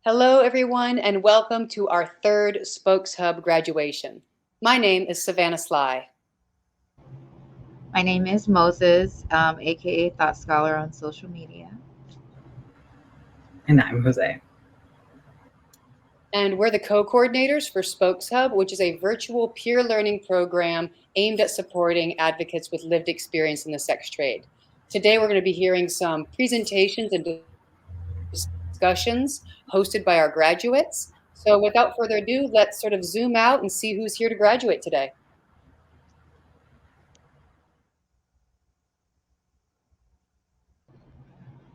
Hello, everyone, and welcome to our third Spokes Hub graduation. My name is Savannah Sly. My name is Moses, aka Thought Scholar on social media. And I'm Jose. And we're the co-coordinators for Spokes Hub, which is a virtual peer learning program aimed at supporting advocates with lived experience in the sex trade. Today, we're going to be hearing some presentations and discussions hosted by our graduates. So without further ado, let's sort of zoom out and see who's here to graduate today.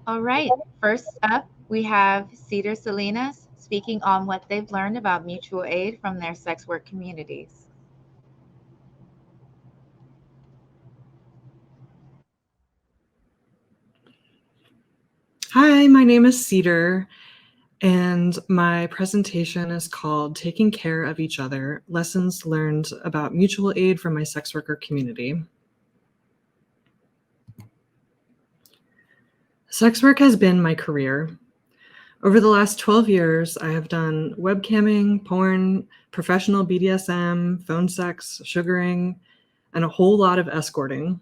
All right, first up, we have Cedar Salinas speaking on what they've learned about mutual aid from their sex work communities. Hi, my name is Cedar, and my presentation is called Taking Care of Each Other, Lessons Learned About Mutual Aid from My Sex Worker Community. Sex work has been my career. Over the last 12 years, I have done webcamming, porn, professional BDSM, phone sex, sugaring, and a whole lot of escorting.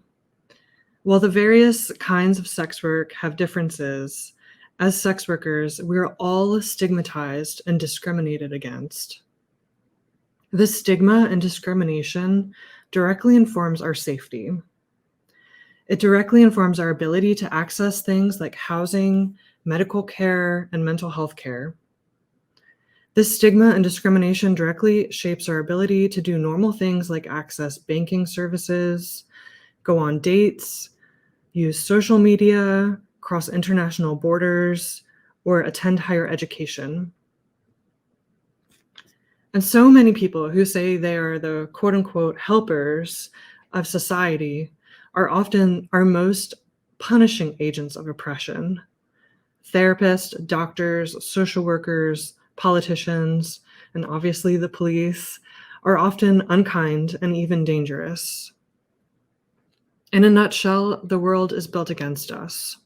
While the various kinds of sex work have differences, as sex workers, we are all stigmatized and discriminated against. This stigma and discrimination directly informs our safety. It directly informs our ability to access things like housing, medical care, and mental health care. This stigma and discrimination directly shapes our ability to do normal things like access banking services, go on dates, use social media, cross international borders, or attend higher education. And so many people who say they are the quote unquote helpers of society are often our most punishing agents of oppression. Therapists, doctors, social workers, politicians, and obviously the police are often unkind and even dangerous. In a nutshell, the world is built against us.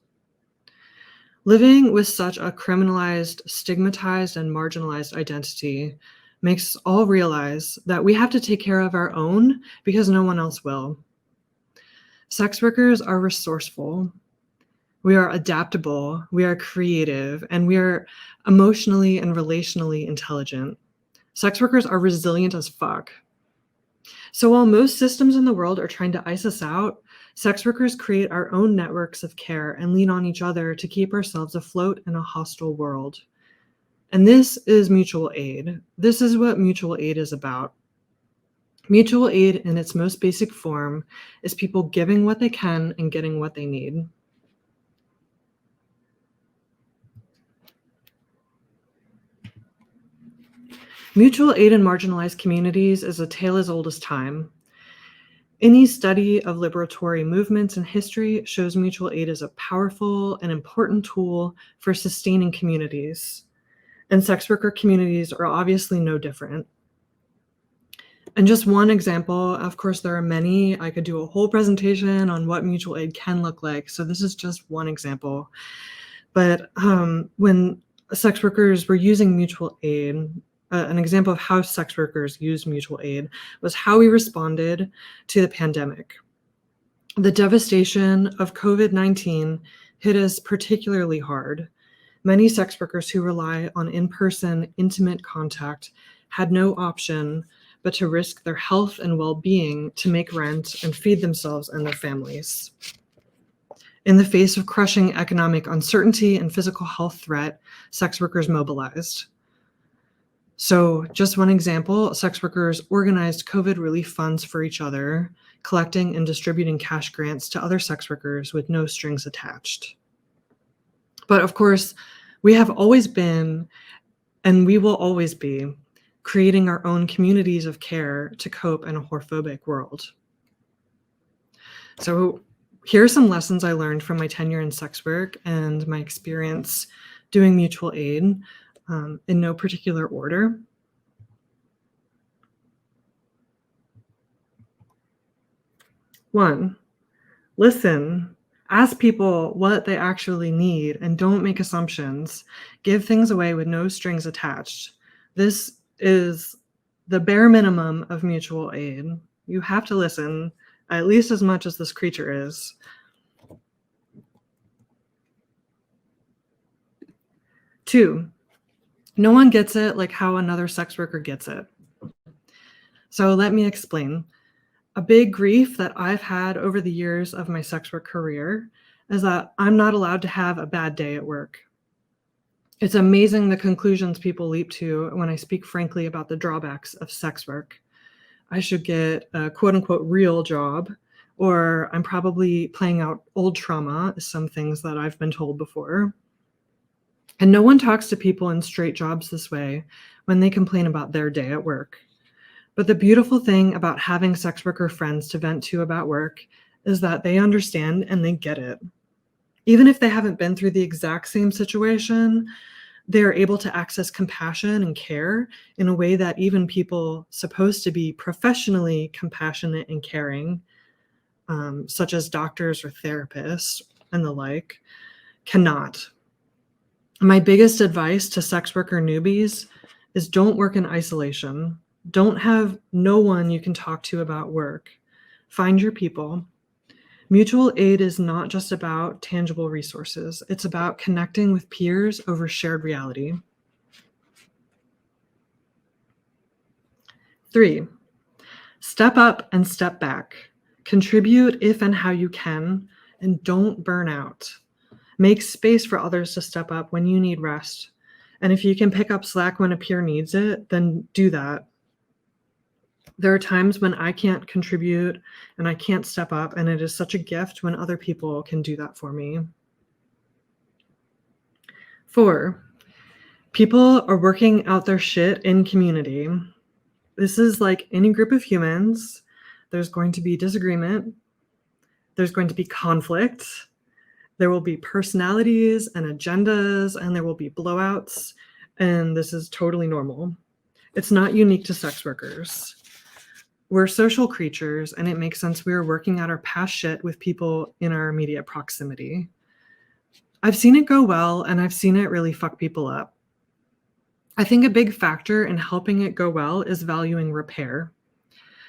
Living with such a criminalized, stigmatized, and marginalized identity makes us all realize that we have to take care of our own because no one else will. Sex workers are resourceful. We are adaptable, we are creative, and we are emotionally and relationally intelligent. Sex workers are resilient as fuck. So while most systems in the world are trying to ice us out, sex workers create our own networks of care and lean on each other to keep ourselves afloat in a hostile world. And this is mutual aid. This is what mutual aid is about. Mutual aid in its most basic form is people giving what they can and getting what they need. Mutual aid in marginalized communities is a tale as old as time. Any study of liberatory movements in history shows mutual aid is a powerful and important tool for sustaining communities. And sex worker communities are obviously no different. And just one example, of course, there are many. I could do a whole presentation on what mutual aid can look like. So this is just one example. But when sex workers were using mutual aid, an example of how sex workers use mutual aid was how we responded to the pandemic. The devastation of COVID-19 hit us particularly hard. Many sex workers who rely on in-person, intimate contact had no option but to risk their health and well-being to make rent and feed themselves and their families. In the face of crushing economic uncertainty and physical health threat, sex workers mobilized. So just one example, sex workers organized COVID relief funds for each other, collecting and distributing cash grants to other sex workers with no strings attached. But of course, we have always been, and we will always be, creating our own communities of care to cope in a whorephobic world. So here are some lessons I learned from my tenure in sex work and my experience doing mutual aid in no particular order. One, listen, Ask people what they actually need and don't make assumptions. Give things away with no strings attached. This is the bare minimum of mutual aid. You have to listen at least as much as this creature is. Two, no one gets it like how another sex worker gets it. So let me explain. A big grief that I've had over the years of my sex work career is that I'm not allowed to have a bad day at work. It's amazing the conclusions people leap to when I speak frankly about the drawbacks of sex work. I should get a quote unquote real job, or I'm probably playing out old trauma, some things that I've been told before. And no one talks to people in straight jobs this way when they complain about their day at work. But the beautiful thing about having sex worker friends to vent to about work is that they understand and they get it. Even if they haven't been through the exact same situation, they're able to access compassion and care in a way that even people supposed to be professionally compassionate and caring, such as doctors or therapists and the like, cannot. My biggest advice to sex worker newbies is don't work in isolation. Don't have no one you can talk to about work. Find your people. Mutual aid is not just about tangible resources. It's about connecting with peers over shared reality. 3, step up and step back. Contribute if and how you can, and don't burn out. Make space for others to step up when you need rest. And if you can pick up slack when a peer needs it, then do that. There are times when I can't contribute and I can't step up, and it is such a gift when other people can do that for me. 4, people are working out their shit in community. This is like any group of humans. There's going to be disagreement. There's going to be conflict. There will be personalities and agendas, and there will be blowouts, and this is totally normal. It's not unique to sex workers. We're social creatures, and it makes sense we are working out our past shit with people in our immediate proximity. I've seen it go well, and I've seen it really fuck people up. I think a big factor in helping it go well is valuing repair.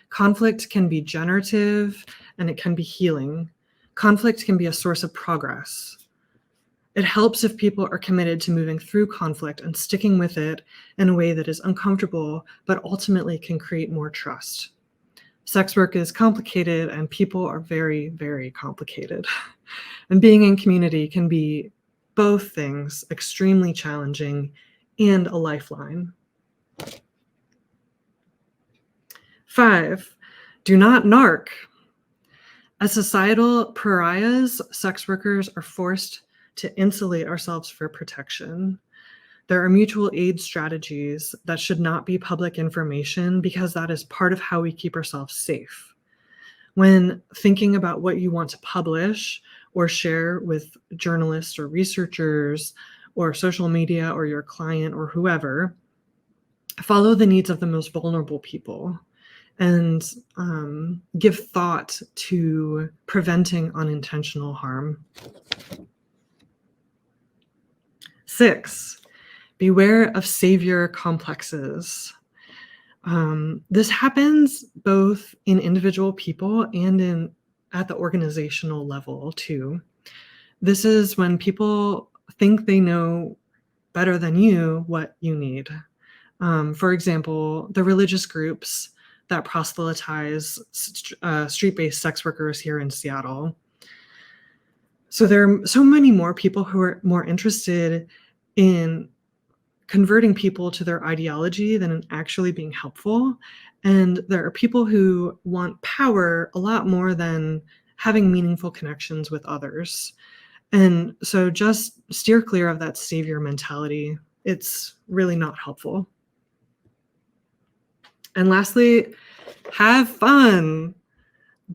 Conflict can be generative, and it can be healing. Conflict can be a source of progress. It helps if people are committed to moving through conflict and sticking with it in a way that is uncomfortable, but ultimately can create more trust. Sex work is complicated, and people are very, very complicated. And being in community can be both things, extremely challenging and a lifeline. 5, do not narc. As societal pariahs, sex workers are forced to insulate ourselves for protection. There are mutual aid strategies that should not be public information because that is part of how we keep ourselves safe. When thinking about what you want to publish or share with journalists or researchers or social media or your client or whoever, follow the needs of the most vulnerable people and give thought to preventing unintentional harm. 6, beware of savior complexes. This happens both in individual people and at the organizational level too. This is when people think they know better than you what you need. For example, the religious groups that proselytize street-based sex workers here in Seattle. So there are so many more people who are more interested in converting people to their ideology than in actually being helpful. And there are people who want power a lot more than having meaningful connections with others. And so just steer clear of that savior mentality. It's really not helpful. And lastly, have fun.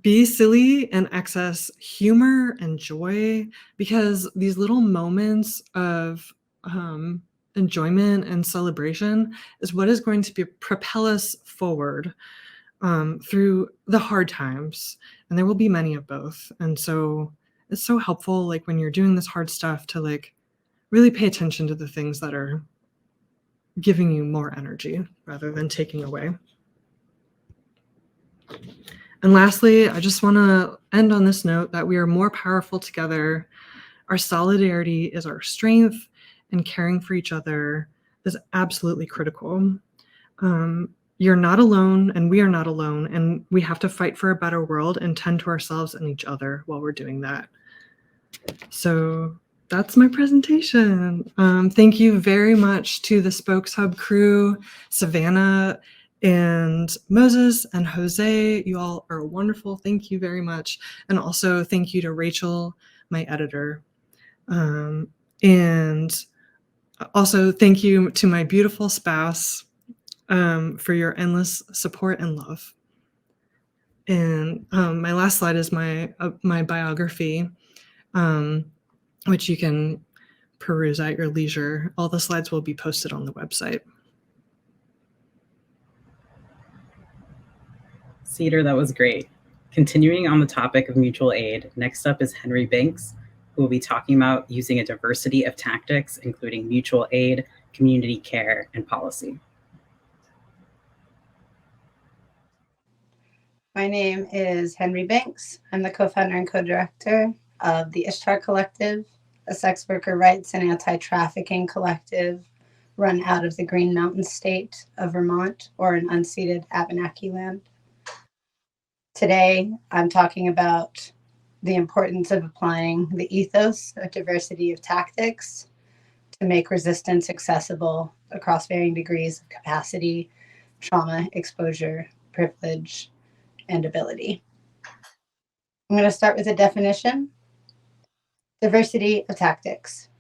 Be silly and access humor and joy, because these little moments of enjoyment and celebration is what is going to propel us forward through the hard times. And there will be many of both. And so it's so helpful, like when you're doing this hard stuff, to like really pay attention to the things that are giving you more energy rather than taking away. And lastly, I just want to end on this note that we are more powerful together. Our solidarity is our strength, and caring for each other is absolutely critical. You're not alone, and we are not alone, and we have to fight for a better world and tend to ourselves and each other while we're doing that. So that's my presentation. Thank you very much to the Spokes Hub crew, Savannah and Moses and Jose. You all are wonderful. Thank you very much. And also thank you to Rachel, my editor. And also thank you to my beautiful spouse for your endless support and love. And my last slide is my biography, which you can peruse at your leisure. All the slides will be posted on the website. Cedar, that was great. Continuing on the topic of mutual aid, next up is Henri Bynx, who will be talking about using a diversity of tactics, including mutual aid, community care, and policy. My name is Henri Bynx. I'm the co-founder and co-director of the Ishtar Collective, a sex worker rights and anti-trafficking collective run out of the Green Mountain state of Vermont, or an unceded Abenaki land. Today, I'm talking about the importance of applying the ethos of diversity of tactics to make resistance accessible across varying degrees of capacity, trauma, exposure, privilege, and ability. I'm going to start with a definition. Diversity of tactics: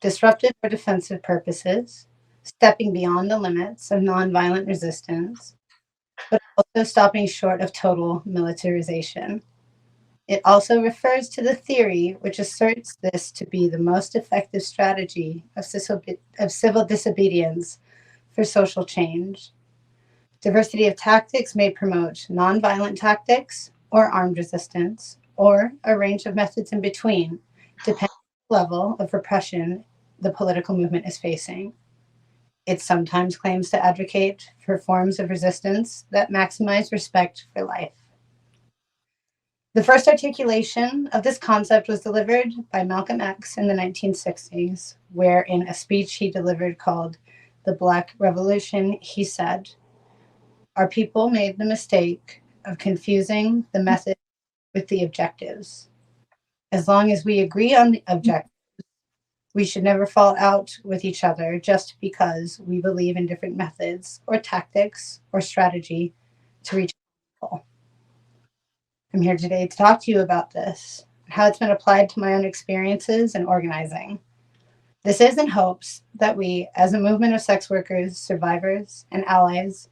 disruptive or defensive purposes, stepping beyond the limits of nonviolent resistance, but also stopping short of total militarization. It also refers to the theory which asserts this to be the most effective strategy of civil disobedience for social change. Diversity of tactics may promote nonviolent tactics or armed resistance, or a range of methods in between, depending on the level of repression the political movement is facing. It sometimes claims to advocate for forms of resistance that maximize respect for life. The first articulation of this concept was delivered by Malcolm X in the 1960s, where in a speech he delivered called The Black Revolution, he said, "Our people made the mistake of confusing the methods with the objectives. As long as we agree on the objectives, we should never fall out with each other just because we believe in different methods or tactics or strategy to reach a goal." I'm here today to talk to you about this, how it's been applied to my own experiences in organizing. This is in hopes that we, as a movement of sex workers, survivors, and allies,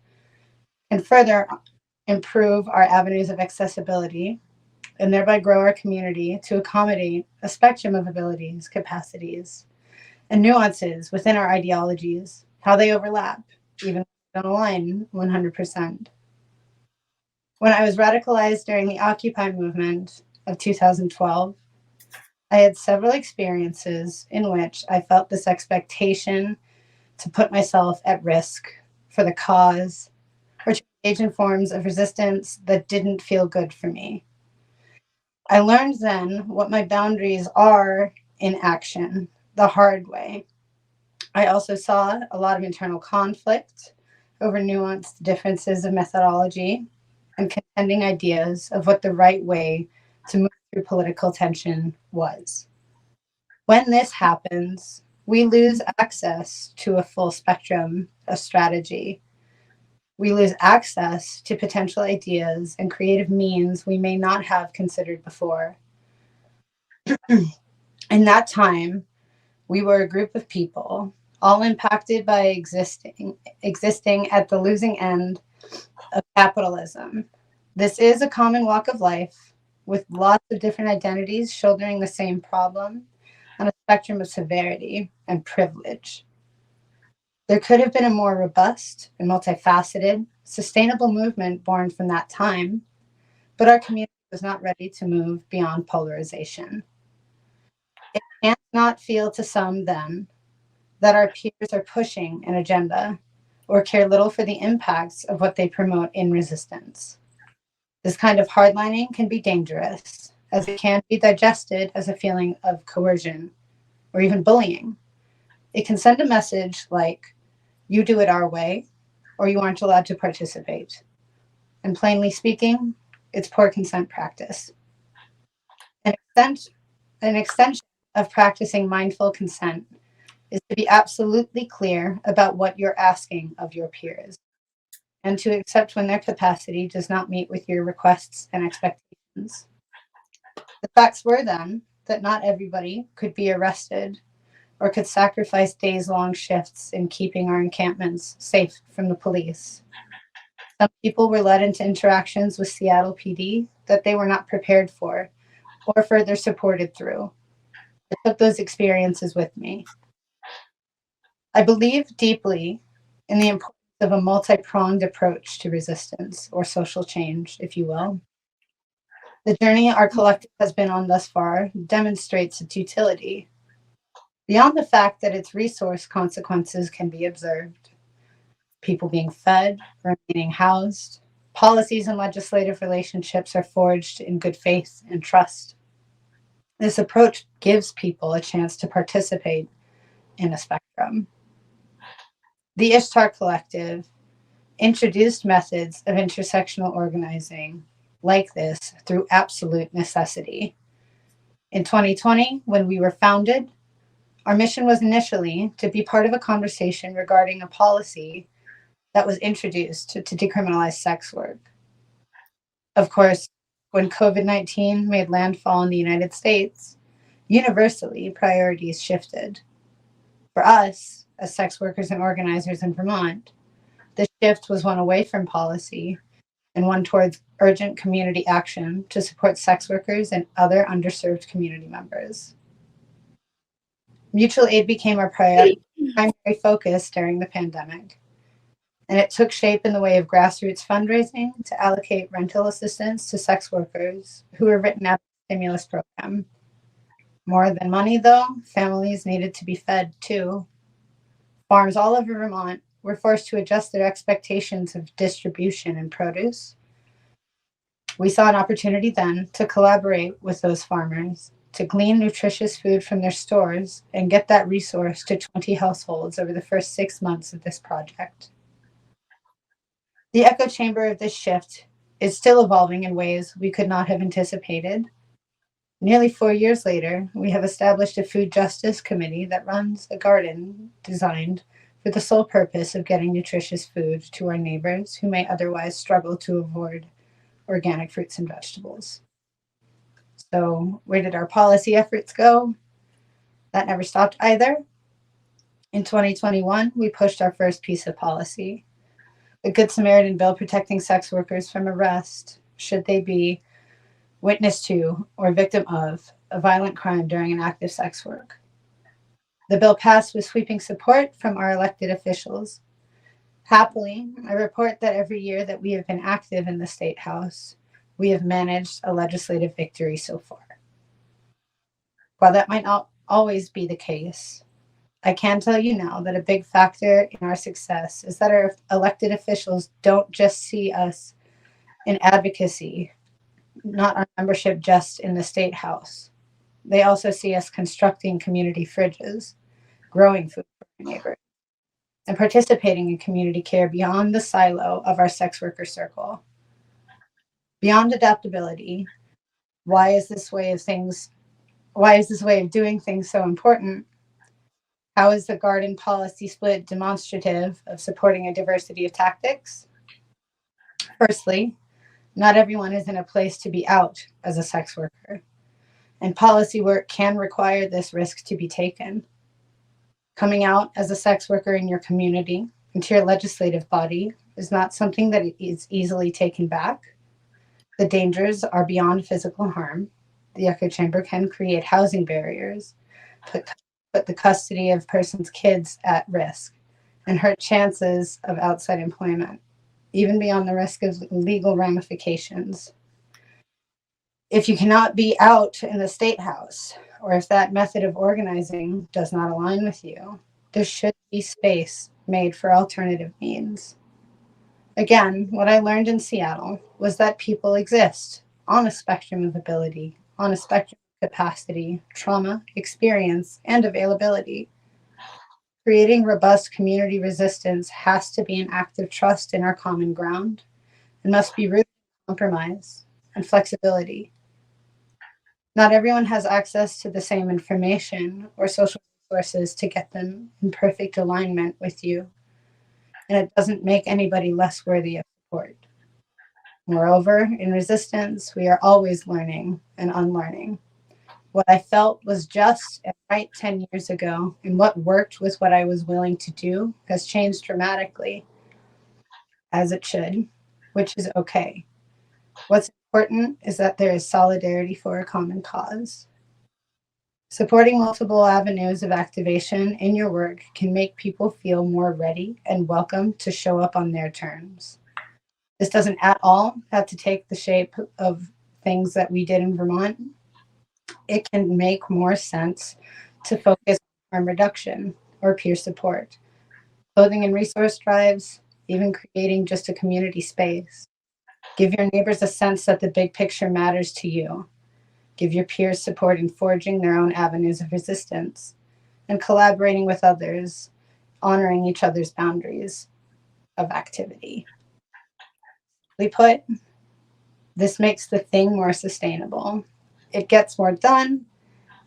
can further improve our avenues of accessibility and thereby grow our community to accommodate a spectrum of abilities, capacities, and nuances within our ideologies, how they overlap, even if they don't align 100%. When I was radicalized during the Occupy movement of 2012, I had several experiences in which I felt this expectation to put myself at risk for the cause or to engage in forms of resistance that didn't feel good for me. I learned then what my boundaries are in action, the hard way. I also saw a lot of internal conflict over nuanced differences of methodology and contending ideas of what the right way to move through political tension was. When this happens, we lose access to a full spectrum of strategy. We lose access to potential ideas and creative means we may not have considered before. In that time, we were a group of people, all impacted by existing at the losing end of capitalism. This is a common walk of life with lots of different identities shouldering the same problem on a spectrum of severity and privilege. There could have been a more robust and multifaceted, sustainable movement born from that time, but our community was not ready to move beyond polarization. It can't not feel to some, then, that our peers are pushing an agenda or care little for the impacts of what they promote in resistance. This kind of hardlining can be dangerous, as it can be digested as a feeling of coercion or even bullying. It can send a message like, you do it our way, or you aren't allowed to participate. And plainly speaking, it's poor consent practice. An extension of practicing mindful consent is to be absolutely clear about what you're asking of your peers, and to accept when their capacity does not meet with your requests and expectations. The facts were then that not everybody could be arrested or could sacrifice days-long shifts in keeping our encampments safe from the police. Some people were led into interactions with Seattle PD that they were not prepared for or further supported through. I took those experiences with me. I believe deeply in the importance of a multi-pronged approach to resistance, or social change, if you will. The journey our collective has been on thus far demonstrates its utility, beyond the fact that its resource consequences can be observed. People being fed, remaining housed, policies and legislative relationships are forged in good faith and trust. This approach gives people a chance to participate in a spectrum. The Ishtar Collective introduced methods of intersectional organizing like this through absolute necessity. In 2020, when we were founded, our mission was initially to be part of a conversation regarding a policy that was introduced to decriminalize sex work. Of course, when COVID-19 made landfall in the United States, universally priorities shifted. For us, as sex workers and organizers in Vermont, the shift was one away from policy and one towards urgent community action to support sex workers and other underserved community members. Mutual aid became our primary focus during the pandemic, and it took shape in the way of grassroots fundraising to allocate rental assistance to sex workers who were written out of the stimulus program. More than money, though, families needed to be fed too. Farms all over Vermont were forced to adjust their expectations of distribution and produce. We saw an opportunity then to collaborate with those farmers to glean nutritious food from their stores and get that resource to 20 households over the first 6 months of this project. The echo chamber of this shift is still evolving in ways we could not have anticipated. Nearly 4 years later, we have established a food justice committee that runs a garden designed for the sole purpose of getting nutritious food to our neighbors who may otherwise struggle to avoid organic fruits and vegetables. So where did our policy efforts go? That never stopped either. In 2021, we pushed our first piece of policy, the Good Samaritan Bill protecting sex workers from arrest should they be witness to or victim of a violent crime during an act of sex work. The bill passed with sweeping support from our elected officials. Happily, I report that every year that we have been active in the State House, we have managed a legislative victory so far. While that might not always be the case, I can tell you now that a big factor in our success is that our elected officials don't just see us in advocacy, not our membership just in the State House. They also see us constructing community fridges, growing food for our neighbors, and participating in community care beyond the silo of our sex worker circle. Beyond adaptability, why is this way of doing things so important? How is the garden policy split demonstrative of supporting a diversity of tactics? Firstly, not everyone is in a place to be out as a sex worker, and policy work can require this risk to be taken. Coming out as a sex worker in your community and to your legislative body is not something that is easily taken back. The dangers are beyond physical harm. The echo chamber can create housing barriers, put the custody of person's kids at risk, and hurt chances of outside employment, even beyond the risk of legal ramifications. If you cannot be out in the State House or if that method of organizing does not align with you, there should be space made for alternative means. Again, what I learned in Seattle was that people exist on a spectrum of ability, on a spectrum of capacity, trauma, experience, and availability. Creating robust community resistance has to be an act of trust in our common ground and must be rooted in compromise and flexibility. Not everyone has access to the same information or social resources to get them in perfect alignment with you, and it doesn't make anybody less worthy of support. Moreover, in resistance, we are always learning and unlearning. What I felt was just and right 10 years ago, and what worked with what I was willing to do has changed dramatically, as it should, which is okay. What's important is that there is solidarity for a common cause. Supporting multiple avenues of activation in your work can make people feel more ready and welcome to show up on their terms. This doesn't at all have to take the shape of things that we did in Vermont. It can make more sense to focus on harm reduction or peer support, clothing and resource drives, even creating just a community space. Give your neighbors a sense that the big picture matters to you. Give your peers support in forging their own avenues of resistance and collaborating with others, honoring each other's boundaries of activity. We put, this makes the thing more sustainable. It gets more done,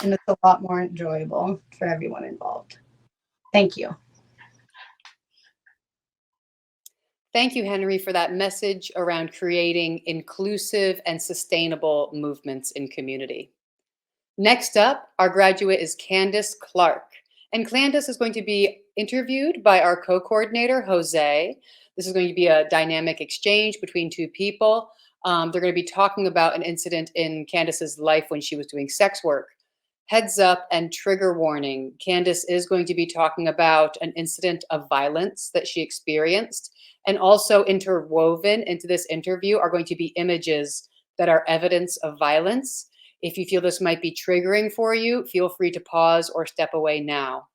and it's a lot more enjoyable for everyone involved. Thank you. Thank you, Henri, for that message around creating inclusive and sustainable movements in community. Next up, our graduate is Candice Clark. And Candice is going to be interviewed by our co-coordinator, Jose. This is going to be a dynamic exchange between two people. They're going to be talking about an incident in Candice's life when she was doing sex work. Heads up and trigger warning. Candice is going to be talking about an incident of violence that she experienced. And also interwoven into this interview are going to be images that are evidence of violence. If you feel this might be triggering for you, feel free to pause or step away now.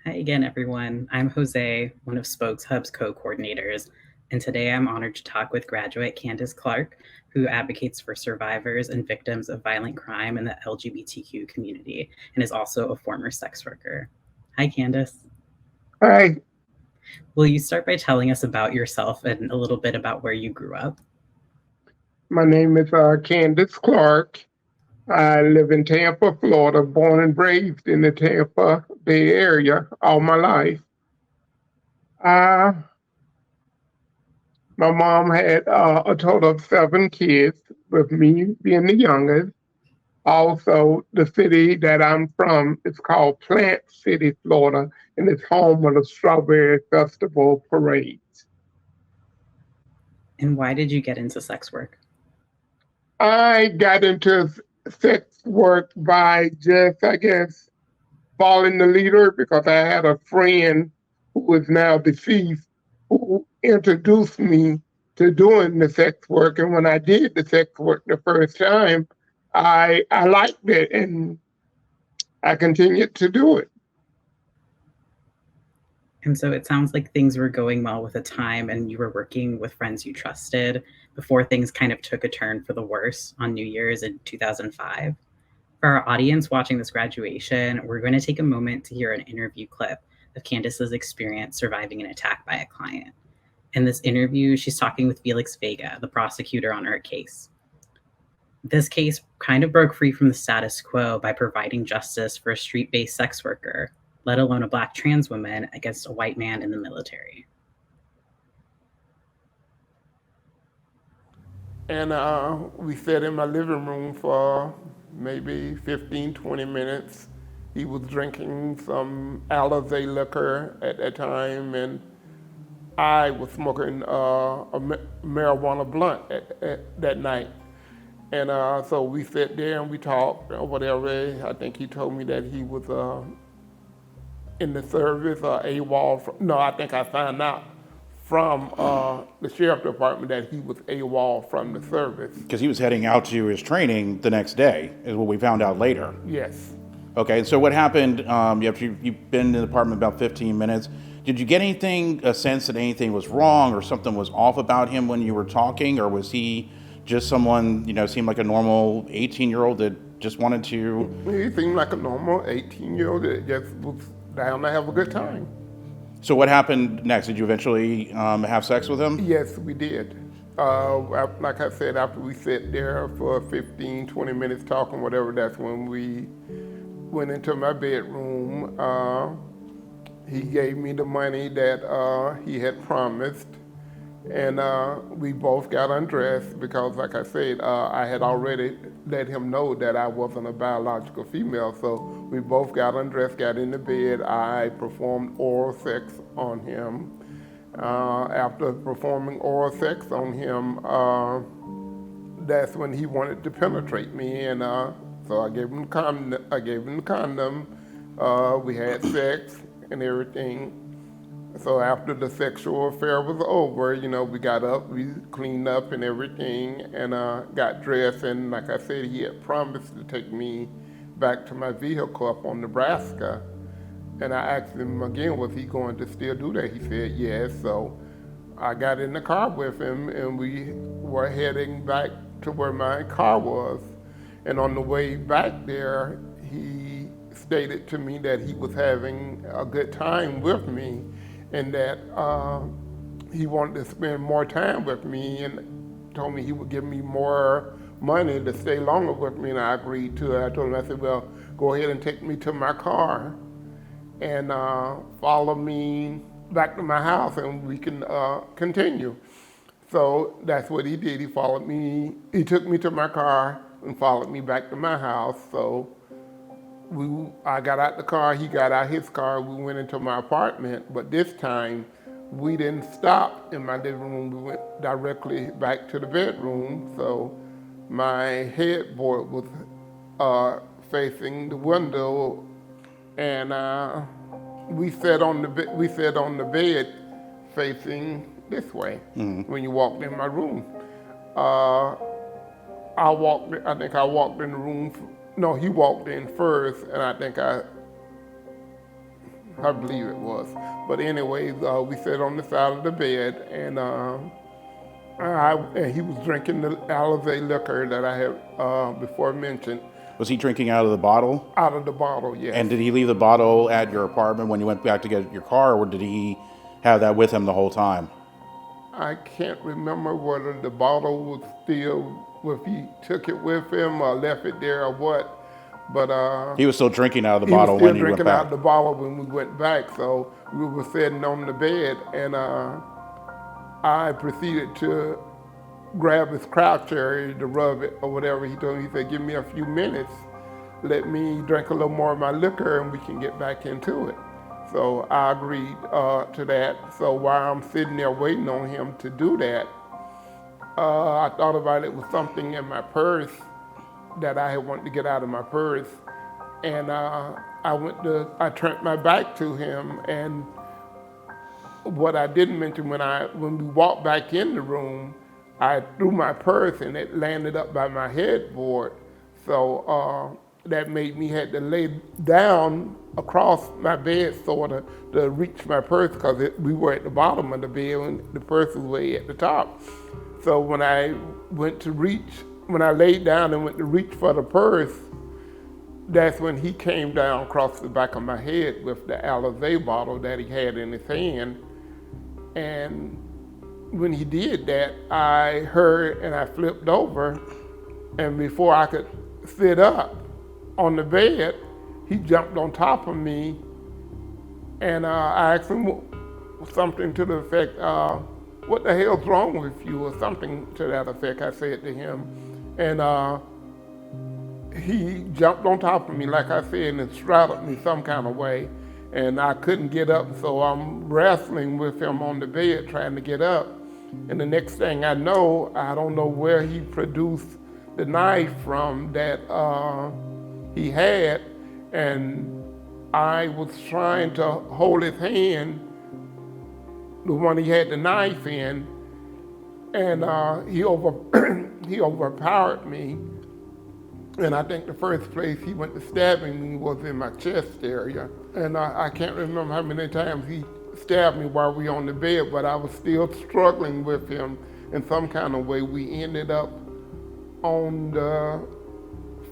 Hi again, everyone. I'm Jose, one of Spokes Hub's co-coordinators, and today I'm honored to talk with graduate Candice Clark, who advocates for survivors and victims of violent crime in the LGBTQ community and is also a former sex worker. Hi, Candice. Hi, Will you start by telling us about yourself and a little bit about where you grew up? my name is Candice Clark. I live in Tampa, Florida, born and raised in the Tampa Bay area all my life. Uh, my mom had a total of 7 kids, with me being the youngest. Also, the city that I'm from is called Plant City, Florida, and it's home of the Strawberry Festival parades. And why did you get into sex work? I got into sex work by just, I guess, following the leader because I had a friend who is now deceased who introduced me to doing the sex work. And when I did the sex work the first time, I liked it and I continued to do it. And so it sounds like things were going well with the time and you were working with friends you trusted before things kind of took a turn for the worse on New Year's in 2005. For our audience watching this graduation, we're going to take a moment to hear an interview clip of Candice's experience surviving an attack by a client. In this interview, she's talking with Felix Vega, the prosecutor on her case. This case kind of broke free from the status quo by providing justice for a street-based sex worker, let alone a Black trans woman, against a white man in the military. And we sat in my living room for maybe 15, 20 minutes. He was drinking some Alizé liquor at that time, and I was smoking a marijuana blunt that night. And so we sat there and we talked or whatever. I think he told me that he was in the service, AWOL. No, I think I found out from the sheriff department that he was AWOL from the service. Because he was heading out to his training the next day, is what we found out later. Yes. Okay, so what happened, you've been in the apartment about 15 minutes. Did you get a sense that anything was wrong or something was off about him when you were talking? Or was he just someone, seemed like a normal 18-year-old that just wanted to... He seemed like a normal 18-year-old that just was down to have a good time. So what happened next? Did you eventually have sex with him? Yes, we did. Like I said, after we sat there for 15, 20 minutes talking, whatever, that's when we went into my bedroom. He gave me the money that he had promised, and we both got undressed because, like I said, I had already let him know that I wasn't a biological female, so we both got undressed, got in the bed. I performed oral sex on him. After performing oral sex on him, that's when he wanted to penetrate me, and so I gave him the condom. We had sex and everything. So after the sexual affair was over, we got up, we cleaned up and everything, and got dressed. And like I said, he had promised to take me back to my vehicle up on Nebraska. And I asked him again, was he going to still do that? He said yes. So I got in the car with him, and we were heading back to where my car was. And on the way back there, he stated to me that he was having a good time with me, and that he wanted to spend more time with me, and told me he would give me more money to stay longer with me, and I agreed to it. I told him, I said, well, go ahead and take me to my car and follow me back to my house, and we can continue. So that's what he did. He followed me. He took me to my car and followed me back to my house. So I got out the car, he got out his car, we went into my apartment, but this time we didn't stop in my living room, we went directly back to the bedroom. So my headboard was facing the window, and we sat on the bed facing this way. Mm-hmm. When you walked in my room. I think I walked in the room. No, he walked in first, and I think I believe it was. But anyways, we sat on the side of the bed, and he was drinking the Alizé liquor that I had before mentioned. Was he drinking out of the bottle? Out of the bottle, yes. And did he leave the bottle at your apartment when you went back to get your car, or did he have that with him the whole time? I can't remember whether the bottle was still, if he took it with him or left it there or what, but he was still drinking out of the bottle when you went back. He was still drinking out of the bottle when we went back, so we were sitting on the bed, and I proceeded to grab his crouch area to rub it or whatever. He told me, he said, give me a few minutes, let me drink a little more of my liquor and we can get back into it. So I agreed to that. So while I'm sitting there waiting on him to do that, I thought about it was something in my purse that I had wanted to get out of my purse. And I turned my back to him, and what I didn't mention, when we walked back in the room, I threw my purse and it landed up by my headboard. So that made me had to lay down across my bed sort of to reach my purse, because we were at the bottom of the bed and the purse was way at the top. So when I laid down and went to reach for the purse, that's when he came down across the back of my head with the Alizé bottle that he had in his hand. And when he did that, I heard and I flipped over, and before I could sit up on the bed, he jumped on top of me, and I asked him something to the effect, what the hell's wrong with you, or something to that effect, I said to him. And he jumped on top of me, like I said, and straddled me some kind of way, and I couldn't get up, so I'm wrestling with him on the bed trying to get up. And the next thing I know, I don't know where he produced the knife from that he had, and I was trying to hold his hand the one he had the knife in, and he overpowered me. And I think the first place he went to stabbing me was in my chest area. And I can't remember how many times he stabbed me while we were on the bed, but I was still struggling with him in some kind of way. We ended up on the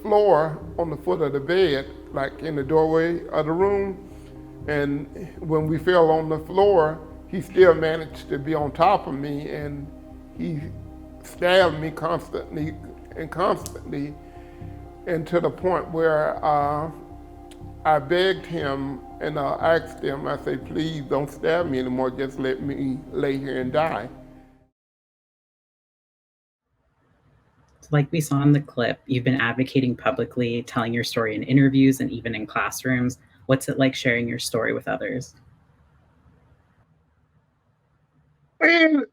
floor, on the foot of the bed, like in the doorway of the room. And when we fell on the floor, he still managed to be on top of me, and he stabbed me constantly, and to the point where I begged him and asked him, I said, please don't stab me anymore, just let me lay here and die. Like we saw in the clip, you've been advocating publicly, telling your story in interviews and even in classrooms. What's it like sharing your story with others? And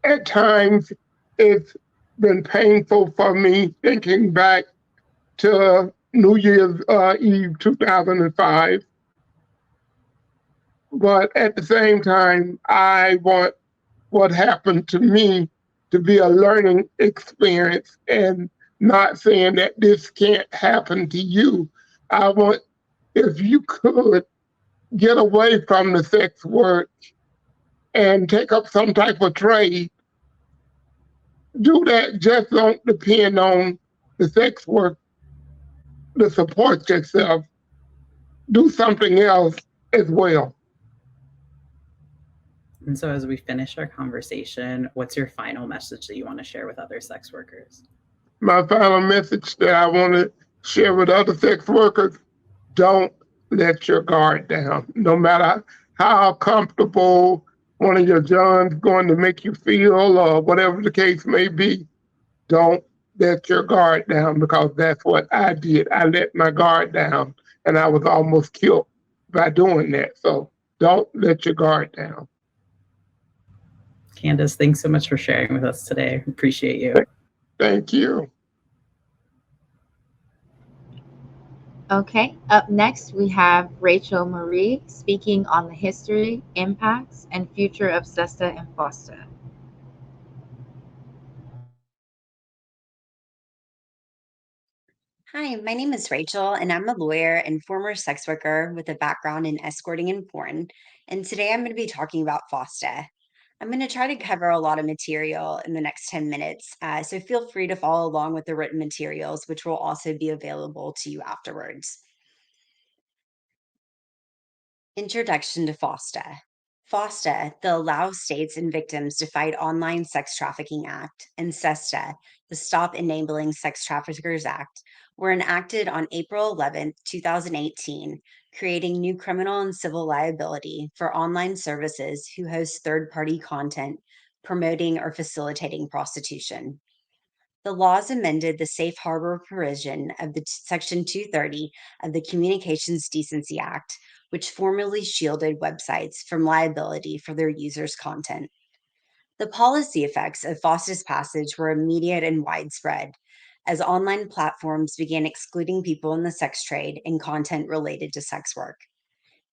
at times, it's been painful for me thinking back to New Year's Eve 2005. But at the same time, I want what happened to me to be a learning experience, and not saying that this can't happen to you. I want, if you could, get away from the sex work and take up some type of trade. Do that. Just don't depend on the sex work to support yourself. Do something else as well. And so as we finish our conversation, what's your final message that you want to share with other sex workers? My final message that I want to share with other sex workers: don't let your guard down. No matter how comfortable one of your Johns going to make you feel, or whatever the case may be, don't let your guard down, because that's what I did. I let my guard down, and I was almost killed by doing that. So don't let your guard down. Candice, thanks so much for sharing with us today. Appreciate you. Thank you. Okay, up next we have Rachel Marie speaking on the history, impacts, and future of SESTA and FOSTA. Hi, my name is Rachel, and I'm a lawyer and former sex worker with a background in escorting and porn. And today I'm going to be talking about FOSTA. I'm going to try to cover a lot of material in the next 10 minutes, so feel free to follow along with the written materials, which will also be available to you afterwards. Introduction to FOSTA. FOSTA, the Allow States and Victims to Fight Online Sex Trafficking Act, and SESTA, the Stop Enabling Sex Traffickers Act, were enacted on April 11, 2018, creating new criminal and civil liability for online services who host third-party content promoting or facilitating prostitution. The laws amended the safe harbor provision of the Section 230 of the Communications Decency Act, which formerly shielded websites from liability for their users' content. The policy effects of FOSTA's passage were immediate and widespread, as online platforms began excluding people in the sex trade and content related to sex work.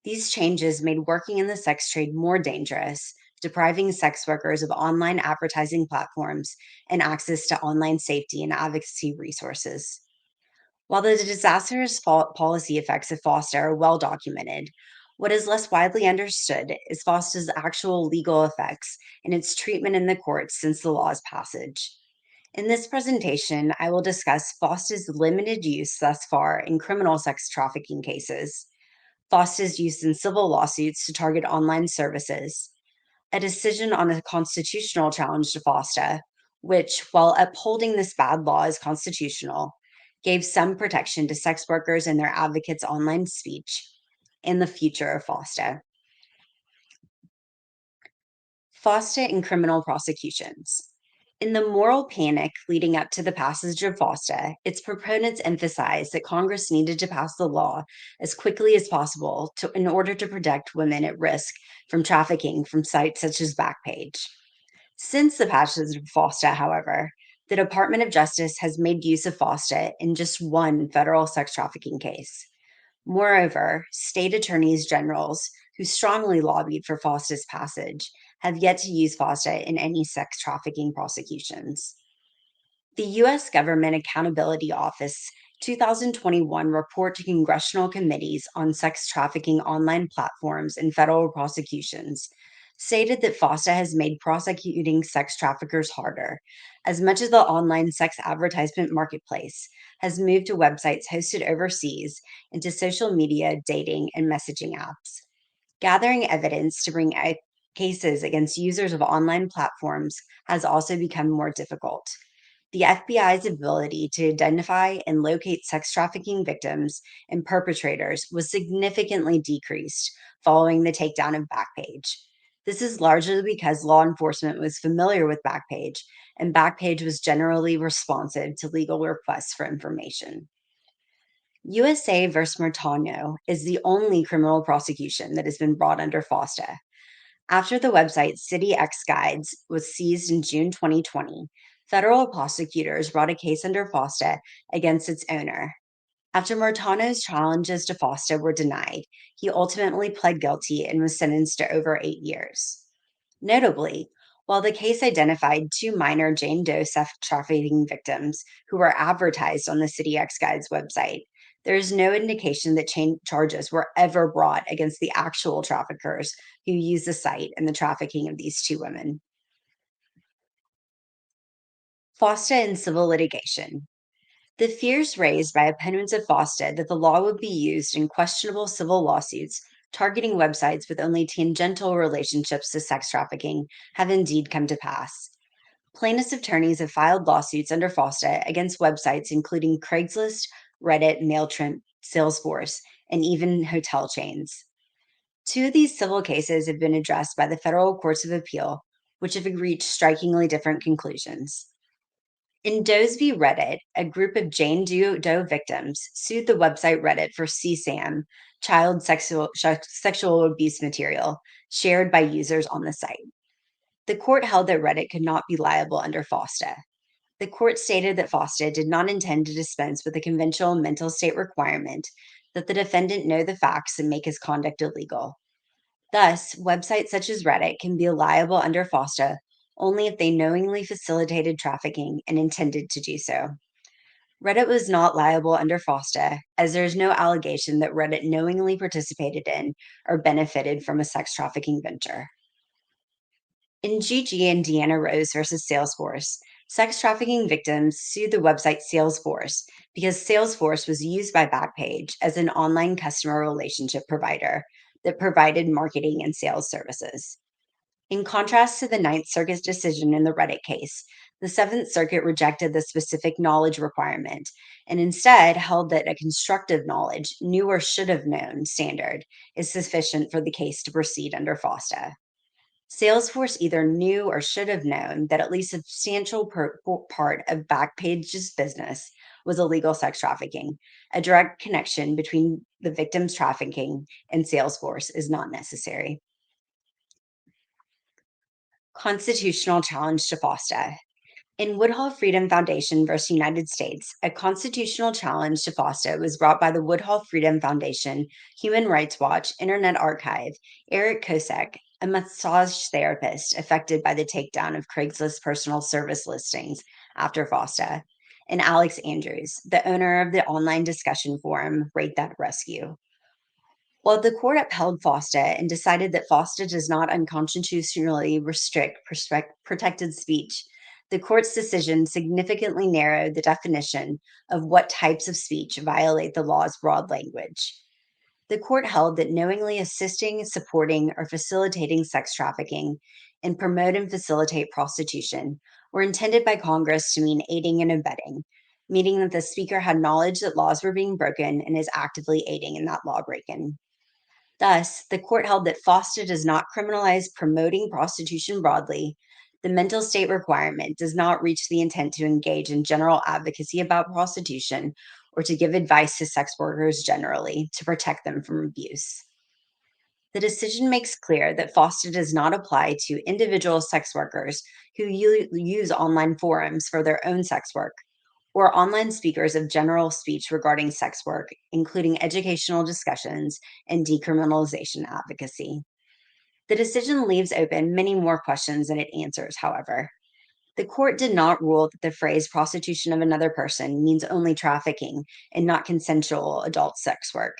These changes made working in the sex trade more dangerous, depriving sex workers of online advertising platforms and access to online safety and advocacy resources. While the disastrous policy effects of FOSTA are well documented, what is less widely understood is FOSTA's actual legal effects and its treatment in the courts since the law's passage. In this presentation, I will discuss FOSTA's limited use thus far in criminal sex trafficking cases, FOSTA's use in civil lawsuits to target online services, a decision on a constitutional challenge to FOSTA, which, while upholding this bad law as constitutional, gave some protection to sex workers and their advocates' online speech, and the future of FOSTA. FOSTA in criminal prosecutions. In the moral panic leading up to the passage of FOSTA, its proponents emphasized that Congress needed to pass the law as quickly as possible in order to protect women at risk from trafficking from sites such as Backpage. Since the passage of FOSTA, however, the Department of Justice has made use of FOSTA in just one federal sex trafficking case. Moreover, state attorneys generals who strongly lobbied for FOSTA's passage have yet to use FOSTA in any sex trafficking prosecutions. The U.S. Government Accountability Office 2021 report to congressional committees on sex trafficking online platforms and federal prosecutions stated that FOSTA has made prosecuting sex traffickers harder, as much as the online sex advertisement marketplace has moved to websites hosted overseas and to social media, dating, and messaging apps. Gathering evidence to bring cases against users of online platforms has also become more difficult. The FBI's ability to identify and locate sex trafficking victims and perpetrators was significantly decreased following the takedown of Backpage. This is largely because law enforcement was familiar with Backpage, and Backpage was generally responsive to legal requests for information. USA v. Martano is the only criminal prosecution that has been brought under FOSTA. After the website City X Guides was seized in June 2020, federal prosecutors brought a case under FOSTA against its owner. After Martano's challenges to FOSTA were denied, he ultimately pled guilty and was sentenced to over 8 years. Notably, while the case identified 2 minor Jane Doe sex trafficking victims who were advertised on the City X Guides website, there is no indication that charges were ever brought against the actual traffickers who used the site and the trafficking of these 2 women. FOSTA in civil litigation. The fears raised by opponents of FOSTA that the law would be used in questionable civil lawsuits targeting websites with only tangential relationships to sex trafficking have indeed come to pass. Plaintiffs' attorneys have filed lawsuits under FOSTA against websites including Craigslist, Reddit, MailChimp, Salesforce, and even hotel chains. 2 of these civil cases have been addressed by the federal courts of appeal, which have reached strikingly different conclusions. In Doe's v. Reddit, a group of Jane Doe victims sued the website Reddit for CSAM, child sexual abuse material, shared by users on the site. The court held that Reddit could not be liable under FOSTA. The court stated that FOSTA did not intend to dispense with the conventional mental state requirement that the defendant know the facts and make his conduct illegal. Thus, websites such as Reddit can be liable under FOSTA only if they knowingly facilitated trafficking and intended to do so. Reddit was not liable under FOSTA, as there is no allegation that Reddit knowingly participated in or benefited from a sex trafficking venture. In GG and Deanna Rose versus Salesforce, sex trafficking victims sued the website Salesforce because Salesforce was used by Backpage as an online customer relationship provider that provided marketing and sales services. In contrast to the Ninth Circuit's decision in the Reddit case, the Seventh Circuit rejected the specific knowledge requirement and instead held that a constructive knowledge, knew or should have known standard is sufficient for the case to proceed under FOSTA. Salesforce either knew or should have known that at least a substantial part of Backpage's business was illegal sex trafficking. A direct connection between the victim's trafficking and Salesforce is not necessary. Constitutional challenge to FOSTA. In Woodhull Freedom Foundation versus United States, a constitutional challenge to FOSTA was brought by the Woodhull Freedom Foundation, Human Rights Watch, Internet Archive, Eric Kosek, a massage therapist affected by the takedown of Craigslist personal service listings after FOSTA, and Alex Andrews, the owner of the online discussion forum Rate That Rescue. While the court upheld FOSTA and decided that FOSTA does not unconstitutionally restrict protected speech, the court's decision significantly narrowed the definition of what types of speech violate the law's broad language. The court held that knowingly assisting, supporting, or facilitating sex trafficking and promote and facilitate prostitution were intended by Congress to mean aiding and abetting, meaning that the speaker had knowledge that laws were being broken and is actively aiding in that law breaking. Thus, the court held that FOSTA does not criminalize promoting prostitution broadly. The mental state requirement does not reach the intent to engage in general advocacy about prostitution or to give advice to sex workers generally to protect them from abuse. The decision makes clear that FOSTA does not apply to individual sex workers who use online forums for their own sex work, or online speakers of general speech regarding sex work, including educational discussions and decriminalization advocacy. The decision leaves open many more questions than it answers, however. The court did not rule that the phrase prostitution of another person means only trafficking and not consensual adult sex work.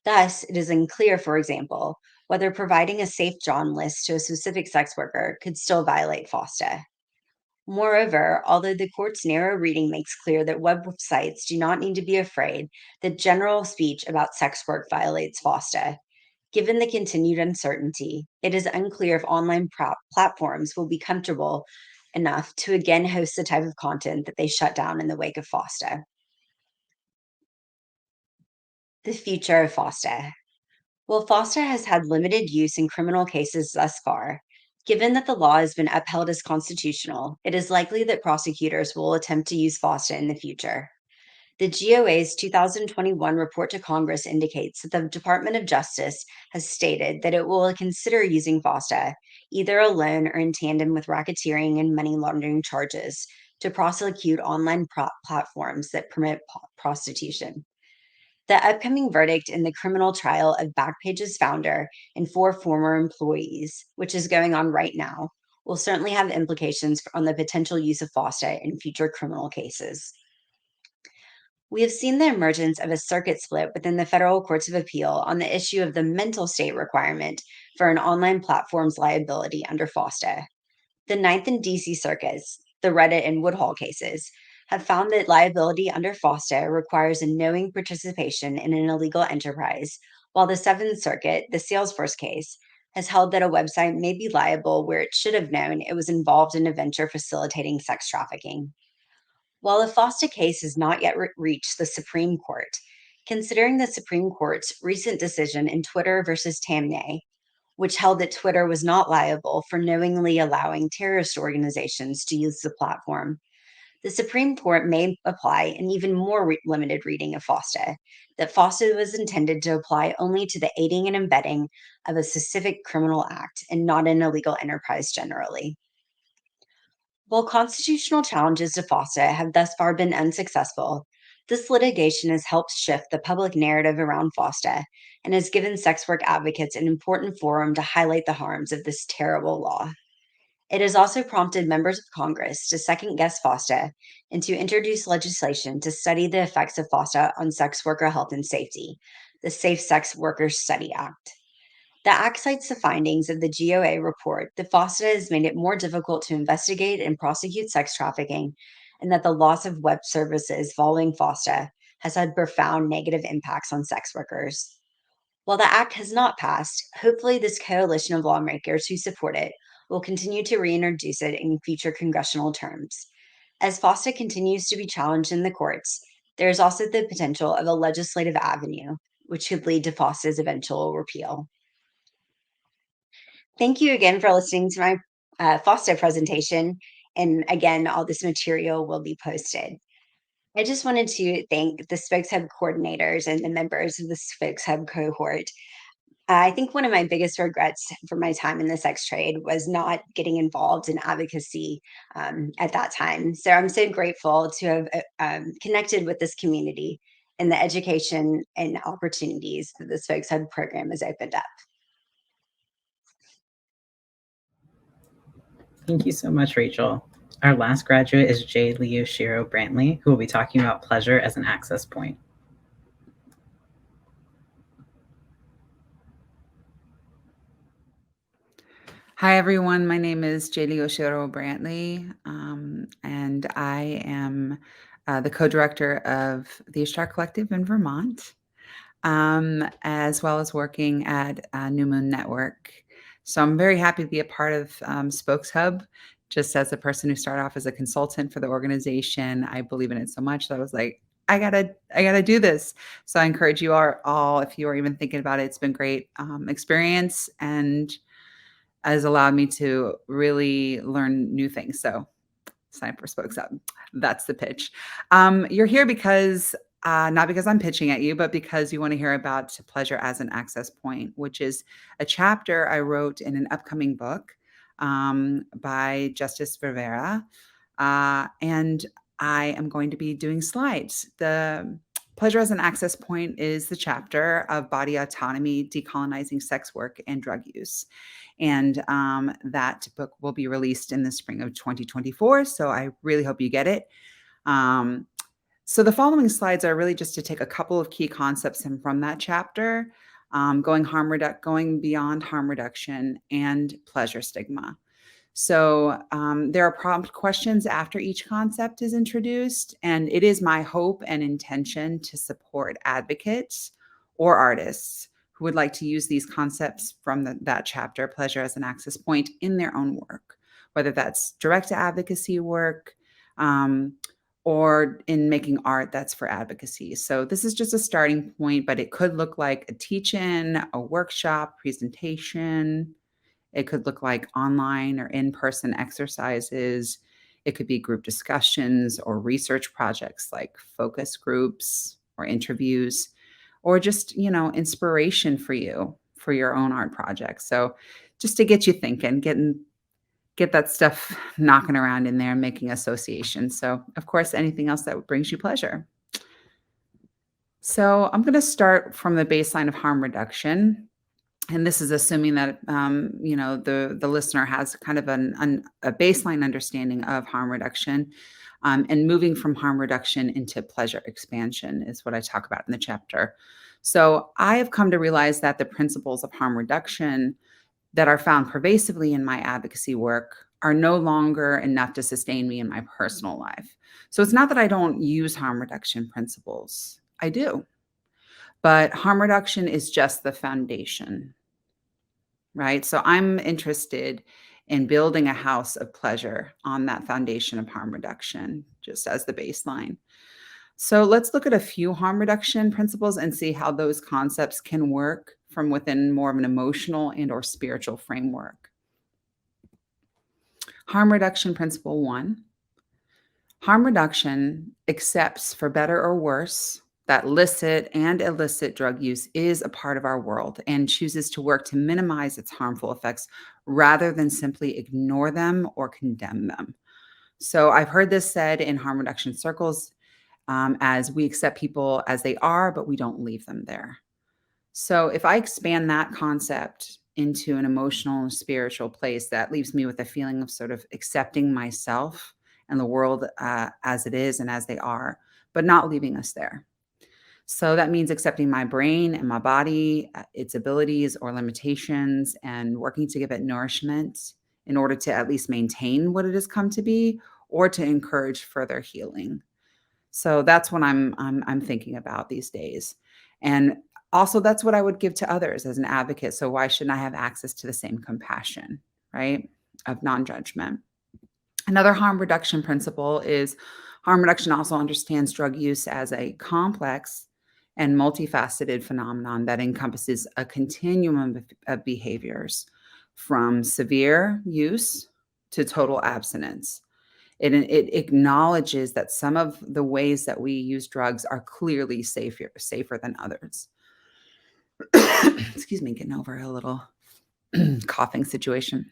Thus, it is unclear, for example, whether providing a safe John list to a specific sex worker could still violate FOSTA. Moreover, although the court's narrow reading makes clear that websites do not need to be afraid that general speech about sex work violates FOSTA, given the continued uncertainty, it is unclear if online platforms will be comfortable enough to again host the type of content that they shut down in the wake of FOSTA. The future of FOSTA. While FOSTA has had limited use in criminal cases thus far, given that the law has been upheld as constitutional, it is likely that prosecutors will attempt to use FOSTA in the future. The GOA's 2021 report to Congress indicates that the Department of Justice has stated that it will consider using FOSTA, either alone or in tandem with racketeering and money laundering charges, to prosecute online platforms that promote prostitution. The upcoming verdict in the criminal trial of Backpage's founder and 4 former employees, which is going on right now, will certainly have implications on the potential use of FOSTA in future criminal cases. We have seen the emergence of a circuit split within the federal courts of appeal on the issue of the mental state requirement for an online platform's liability under FOSTA. The Ninth and DC circuits, the Reddit and Woodhull cases, have found that liability under FOSTA requires a knowing participation in an illegal enterprise, while the Seventh Circuit, the Salesforce case, has held that a website may be liable where it should have known it was involved in a venture facilitating sex trafficking. While the FOSTA case has not yet reached the Supreme Court, considering the Supreme Court's recent decision in Twitter versus Tamnay, which held that Twitter was not liable for knowingly allowing terrorist organizations to use the platform, the Supreme Court may apply an even more limited reading of FOSTA, that FOSTA was intended to apply only to the aiding and abetting of a specific criminal act and not an illegal enterprise generally. While constitutional challenges to FOSTA have thus far been unsuccessful, this litigation has helped shift the public narrative around FOSTA and has given sex work advocates an important forum to highlight the harms of this terrible law. It has also prompted members of Congress to second-guess FOSTA and to introduce legislation to study the effects of FOSTA on sex worker health and safety, the Safe Sex Workers Study Act. The Act cites the findings of the GOA report that FOSTA has made it more difficult to investigate and prosecute sex trafficking, and that the loss of web services following FOSTA has had profound negative impacts on sex workers. While the Act has not passed, hopefully this coalition of lawmakers who support it will continue to reintroduce it in future congressional terms. As FOSTA continues to be challenged in the courts, there is also the potential of a legislative avenue, which could lead to FOSTA's eventual repeal. Thank you again for listening to my FOSTA presentation. And again, all this material will be posted. I just wanted to thank the Spokes Hub coordinators and the members of the Spokes Hub cohort. I think one of my biggest regrets for my time in the sex trade was not getting involved in advocacy at that time. So I'm so grateful to have connected with this community and the education and opportunities that the Spokes Hub program has opened up. Thank you so much, Rachel. Our last graduate is Leigh Oshiro-Brantly, who will be talking about pleasure as an access point. Hi, everyone. My name is Leigh Oshiro-Brantly, and I am the co-director of the Ishtar Collective in Vermont, as well as working at New Moon Network. So I'm very happy to be a part of Spokes Hub. Just as a person who started off as a consultant for the organization, I believe in it so much that I was like, I gotta do this. So I encourage you all, if you are even thinking about it, it's been great experience and has allowed me to really learn new things. So sign up for Spokes Hub. That's the pitch. You're here because not because I'm pitching at you, but because you want to hear about pleasure as an access point, which is a chapter I wrote in an upcoming book by Justice Rivera. And I am going to be doing slides. The Pleasure as an Access Point is the chapter of Body Autonomy, Decolonizing Sex Work and Drug Use. And that book will be released in the spring of 2024. So I really hope you get it. So the following slides are really just to take a couple of key concepts from that chapter, going beyond harm reduction and pleasure stigma. So there are prompt questions after each concept is introduced, and it is my hope and intention to support advocates or artists who would like to use these concepts from that chapter, Pleasure as an Access Point, in their own work, whether that's direct advocacy work or in making art that's for advocacy. So this is just a starting point, but it could look like a teach-in, a workshop, presentation. It could look like online or in-person exercises. It could be group discussions or research projects like focus groups or interviews, or just, inspiration for you for your own art projects. So just to get you thinking, get that stuff knocking around in there and making associations. So of course, anything else that brings you pleasure. So I'm going to start from the baseline of harm reduction. And this is assuming that, the listener has kind of a baseline understanding of harm reduction, and moving from harm reduction into pleasure expansion is what I talk about in the chapter. So I have come to realize that the principles of harm reduction that are found pervasively in my advocacy work are no longer enough to sustain me in my personal life. So it's not that I don't use harm reduction principles. I do. But harm reduction is just the foundation, right? So I'm interested in building a house of pleasure on that foundation of harm reduction, just as the baseline. So let's look at a few harm reduction principles and see how those concepts can work from within more of an emotional and or spiritual framework. Harm reduction principle 1. Harm reduction accepts, for better or worse, that licit and illicit drug use is a part of our world and chooses to work to minimize its harmful effects rather than simply ignore them or condemn them. So I've heard this said in harm reduction circles as we accept people as they are, but we don't leave them there. So if I expand that concept into an emotional and spiritual place, that leaves me with a feeling of sort of accepting myself and the world as it is and as they are, but not leaving us there. So that means accepting my brain and my body, its abilities or limitations, and working to give it nourishment in order to at least maintain what it has come to be or to encourage further healing. So that's what I'm thinking about these days. And also that's what I would give to others as an advocate. So why shouldn't I have access to the same compassion, right? Of non-judgment. Another harm reduction principle is harm reduction also understands drug use as a complex and multifaceted phenomenon that encompasses a continuum of behaviors from severe use to total abstinence. It acknowledges that some of the ways that we use drugs are clearly safer than others. Excuse me, getting over a little coughing situation.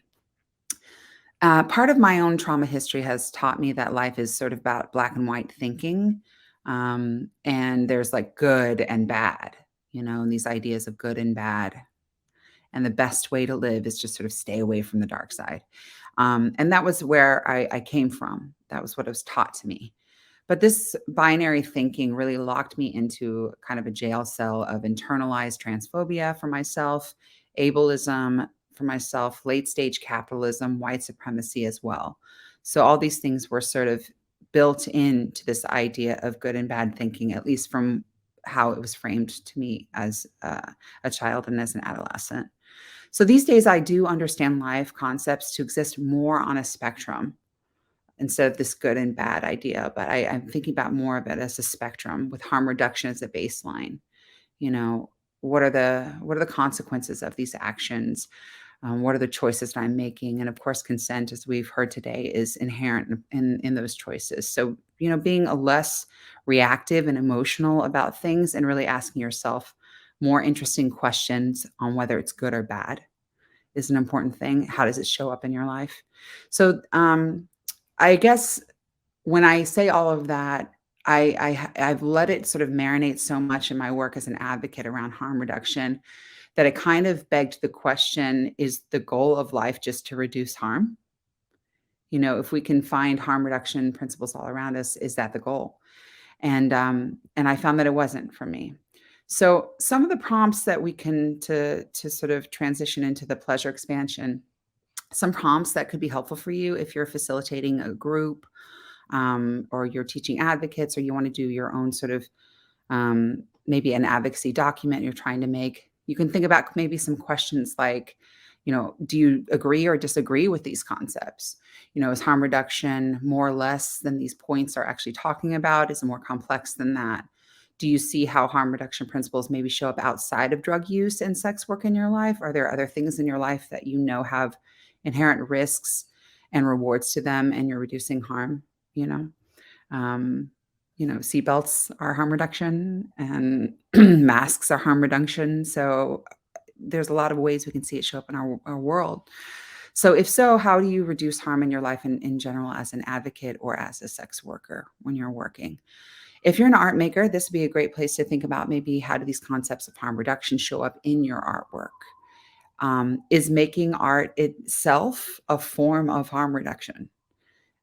Part of my own trauma history has taught me that life is sort of about black and white thinking. And there's like good and bad, and these ideas of good and bad. And the best way to live is just sort of stay away from the dark side. And that was where I came from. That was what was taught to me. But this binary thinking really locked me into kind of a jail cell of internalized transphobia for myself, ableism for myself, late stage capitalism, white supremacy as well. So all these things were sort of built into this idea of good and bad thinking, at least from how it was framed to me as a child and as an adolescent. So these days, I do understand life concepts to exist more on a spectrum instead of this good and bad idea. But I'm thinking about more of it as a spectrum with harm reduction as a baseline. What are the consequences of these actions? What are the choices that I'm making? And of course, consent, as we've heard today, is inherent in those choices. So, being a less reactive and emotional about things and really asking yourself more interesting questions on whether it's good or bad is an important thing. How does it show up in your life? So I guess when I say all of that, I've let it sort of marinate so much in my work as an advocate around harm reduction that it kind of begged the question, is the goal of life just to reduce harm? If we can find harm reduction principles all around us, is that the goal? And I found that it wasn't for me. So some of the prompts that we can to sort of transition into the pleasure expansion, some prompts that could be helpful for you if you're facilitating a group, or you're teaching advocates, or you want to do your own sort of maybe an advocacy document you're trying to make. You can think about maybe some questions like, do you agree or disagree with these concepts? Is harm reduction more or less than these points are actually talking about? Is it more complex than that? Do you see how harm reduction principles maybe show up outside of drug use and sex work in your life? Are there other things in your life that have inherent risks and rewards to them, and you're reducing harm? Seatbelts are harm reduction, and masks are harm reduction. So there's a lot of ways we can see it show up in our world. So if so, how do you reduce harm in your life in general as an advocate or as a sex worker when you're working? If you're an art maker, this would be a great place to think about maybe how do these concepts of harm reduction show up in your artwork? Is making art itself a form of harm reduction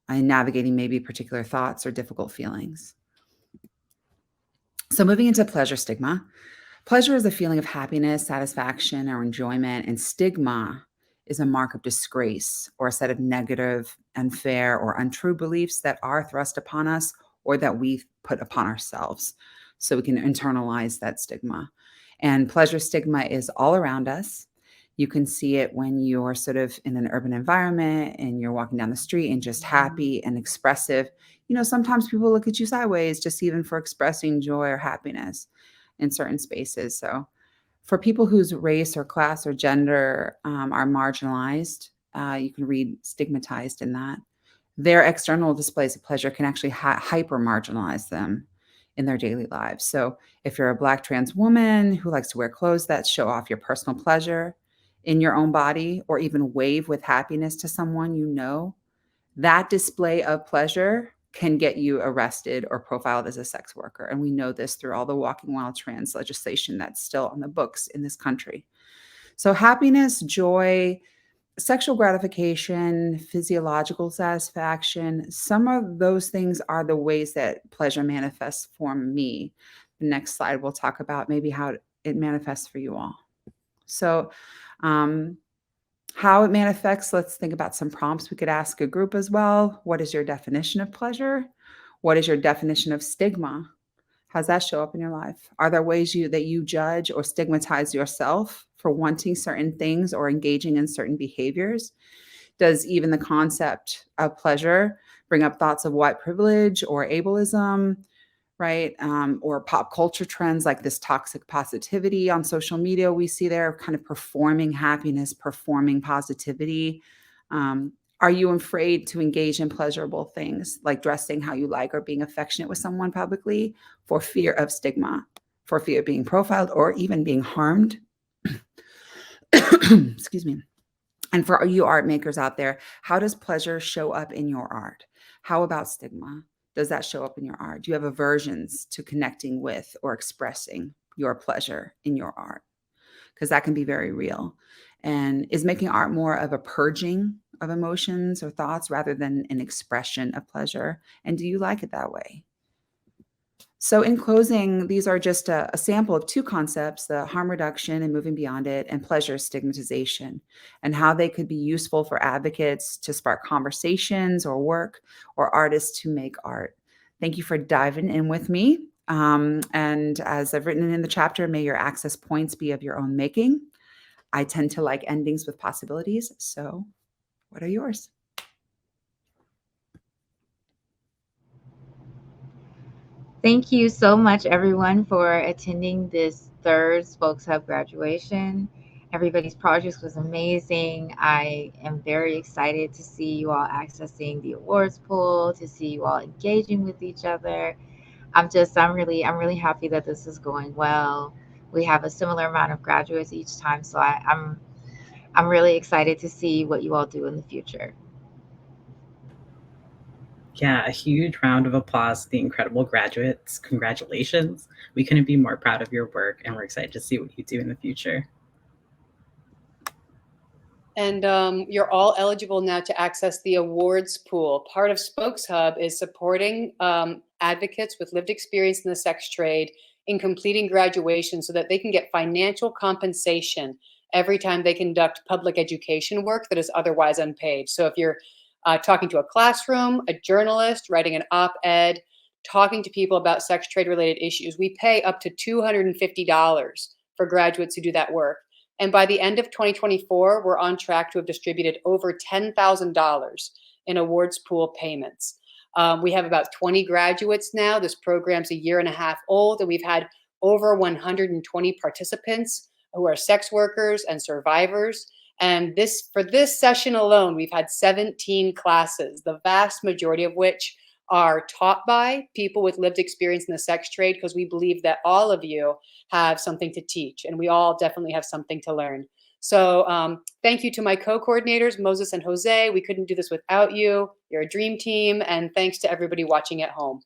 and navigating maybe particular thoughts or difficult feelings? So moving into pleasure stigma. Pleasure is a feeling of happiness, satisfaction, or enjoyment, and stigma is a mark of disgrace or a set of negative, unfair, or untrue beliefs that are thrust upon us or that we put upon ourselves. So we can internalize that stigma. And pleasure stigma is all around us. You can see it when you're sort of in an urban environment and you're walking down the street and just happy and expressive. Sometimes people look at you sideways just even for expressing joy or happiness in certain spaces. So for people whose race or class or gender are marginalized, you can read stigmatized in that. Their external displays of pleasure can actually hyper marginalize them in their daily lives. So if you're a Black trans woman who likes to wear clothes that show off your personal pleasure in your own body, or even wave with happiness to someone, that display of pleasure can get you arrested or profiled as a sex worker. And we know this through all the Walking While Trans legislation that's still on the books in this country. So happiness, joy, sexual gratification, physiological satisfaction, some of those things are the ways that pleasure manifests for me. The next slide, we'll talk about maybe how it manifests for you all. So how it manifests, let's think about some prompts we could ask a group as well. What is your definition of pleasure? What is your definition of stigma? How does that show up in your life? Are there ways that you judge or stigmatize yourself for wanting certain things or engaging in certain behaviors? Does even the concept of pleasure bring up thoughts of white privilege or ableism, right? Or pop culture trends like this toxic positivity on social media we see there, kind of performing happiness, performing positivity. Are you afraid to engage in pleasurable things like dressing how you like or being affectionate with someone publicly for fear of stigma, for fear of being profiled or even being harmed? Excuse me. And for you art makers out there, how does pleasure show up in your art? How about stigma? Does that show up in your art? Do you have aversions to connecting with or expressing your pleasure in your art? Because that can be very real. And is making art more of a purging of emotions or thoughts rather than an expression of pleasure? And do you like it that way? So in closing, these are just a sample of two concepts, the harm reduction and moving beyond it, and pleasure stigmatization, and how they could be useful for advocates to spark conversations or work, or artists who make art. Thank you for diving in with me. And as I've written in the chapter, may your access points be of your own making. I tend to like endings with possibilities. So what are yours? Thank you so much, everyone, for attending this third Spokes Hub graduation. Everybody's project was amazing. I am very excited to see you all accessing the awards pool, to see you all engaging with each other. I'm really happy that this is going well. We have a similar amount of graduates each time, so I'm really excited to see what you all do in the future. Yeah, a huge round of applause to the incredible graduates. Congratulations. We couldn't be more proud of your work, and we're excited to see what you do in the future. And you're all eligible now to access the awards pool. Part of Spokes Hub is supporting advocates with lived experience in the sex trade in completing graduation so that they can get financial compensation every time they conduct public education work that is otherwise unpaid. So if you're talking to a classroom, a journalist, writing an op-ed, talking to people about sex trade related issues, we pay up to $250 for graduates who do that work. And by the end of 2024, we're on track to have distributed over $10,000 in awards pool payments. We have about 20 graduates now. This program's a year and a half old, and we've had over 120 participants who are sex workers and survivors. And for this session alone, we've had 17 classes, the vast majority of which are taught by people with lived experience in the sex trade, because we believe that all of you have something to teach, and we all definitely have something to learn. So thank you to my co-coordinators, Moses and Jose. We couldn't do this without you. You're a dream team, and thanks to everybody watching at home.